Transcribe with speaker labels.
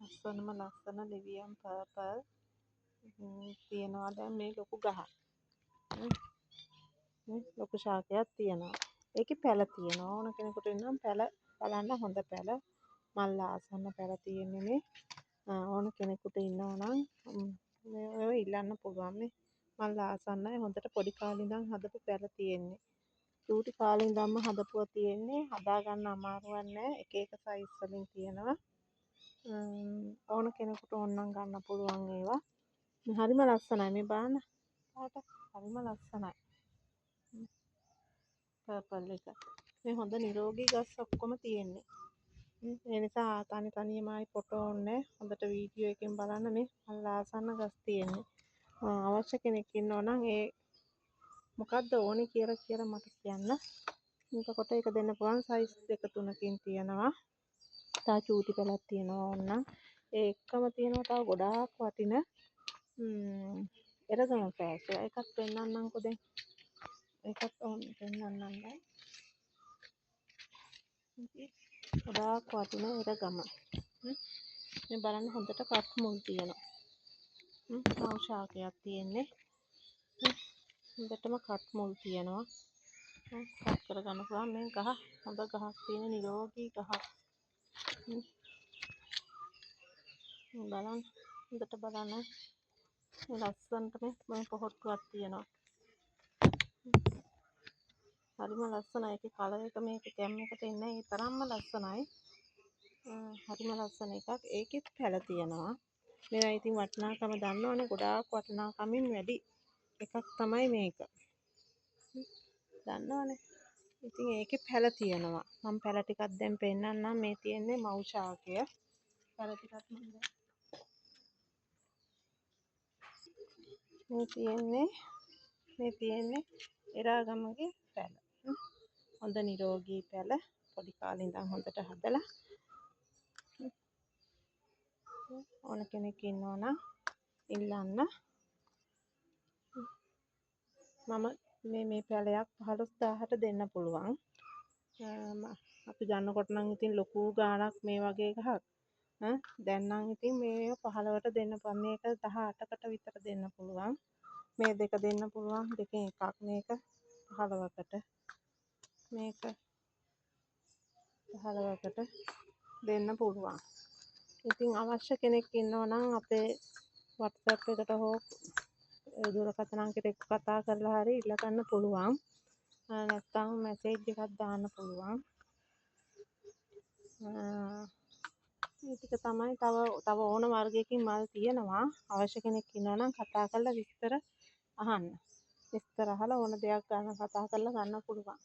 Speaker 1: ලස්සන ලිවියම් පර්පල් තියෙනවා. දැන් මේ ලොකු ගහ ලොකු ශාකයක් තියෙනවා. ඒකේ පැල තියෙනවා. ඕන කෙනෙකුට ඉන්නම් පැල බලන්න හොඳ පැල. මල් ආසන්න පැල තියෙන්නේ මේ. ඕන කෙනෙකුට ඉන්නවා නම් ඔය ඉල්ලන්න පුළුවන් මේ. මල් ආසන්නයි හොඳට පොඩි කාලේ ඉඳන් හදපු පැල තියෙන්නේ. චූටි කාලේ ඉඳන්ම හදපුවා තියෙන්නේ. හදා ගන්න අමාරුවක් නෑ. එක එක සයිස් වලින් තියෙනවා. ඕන කෙනෙකුට ඕනනම් ගන්න පුළුවන් ඒවා. හරිම ලස්සනයි මේ බලන්න. හරිම ලස්සනයි. පර්පල් එක. මේ හොඳ නිරෝගී ගස් ඔක්කොම තියෙන්නේ. ඒ නිසා තනියම ආයි ෆොටෝ ඕනේ. හොඳට වීඩියෝ එකෙන් බලන්න මේ මල් ආසන්න ගස් තියෙන්නේ. අවශ්‍ය කෙනෙක් ඉන්නවා නම් ඒ මොකද්ද ඕනේ කියලා මට කියන්න. එතකොට ඒක දෙන්න පුළුවන්. සයිස් දෙක තුනකින් තියෙනවා. තා චූටි පැලක් තියෙනවා ඕනනම්. ඒ එක්කම තියෙනවා තව ගොඩාක් වටින එරගම පෑෂය. එකක් පෙන්නන්නම්කෝ දැන්. එකක් ඕන පෙන්නන්නම් දැන්. ගොඩාක් වටින එරගම. මේ බලන්න හොඳට කට් මුල් තියෙනවා. මව් ශාකයක් තියෙන්නේ. හොඳටම කට් මුල් තියෙනවා. කට් කරගන්න පුළුවන් මේ ගහ හොඳ ගහක් තියෙන නිරෝගී ගහක්. බලන්න හොඳට බලන්න. මේ ලස්සනට මේ පොහොට්ටුවක් තියෙනවා. හරිම ලස්සනයි. ඒකේ කලර් එක මේක කැම් එකට එන්නේ ඒ තරම්ම ලස්සනයි. හරිම ලස්සන එකක්. ඒකෙත් පැල තියෙනවා. මේවා ඉතින් වටිනාකම දන්නවනේ. ගොඩාක් වටිනාකමින් වැඩි එකක් තමයි මේක. දන්නවනේ. ඉතින් ඒකේ පැල තියෙනවා. මම පැල ටිකක් දැන් පෙන්නන්නම්. මේ තියෙන්නේ මව් ශාකය. පැල ටිකක් මම දැන් මේ තියෙන්නේ එරාගමගේ පැල. හොඳ නිරෝගී පැල. පොඩි කාලේ ඉඳන් හොඳට හදලා ඕන කෙනෙක් ඉන්නවා නම් ඉල්ලන්න. මම මේ පැලයක් 15000ට දෙන්න පුළුවන්. අපි ගන්නකොට නම් ඉතින් ලොකු ගාණක් මේ වගේ එකක්. දැන් නම් ඉතින් මේ 15ට දෙන්න පුළුවන්. මේක 18කට විතර දෙන්න පුළුවන්. මේ දෙක දෙන්න පුළුවන්. දෙකෙන් එකක් මේක 15කට. මේක 15කට දෙන්න පුළුවන්. ඉතින් අවශ්‍ය කෙනෙක් ඉන්නවා නම් අපේ WhatsApp එකට හෝ දුරකථන අංකයට එක්ක කතා කරලා හරි ඉල්ල ගන්න පුළුවන්. නැත්නම් මැසේජ් එකක් දාන්න පුළුවන්. මේ ටික තමයි තව ඕන වර්ගයකින් මල් තියෙනවා. අවශ්‍ය කෙනෙක් ඉන්නවා නම් කතා කරලා විස්තර අහන්න. විස්තර අහලා ඕන දෙයක් ගන්න කතා කරලා ගන්න පුළුවන්.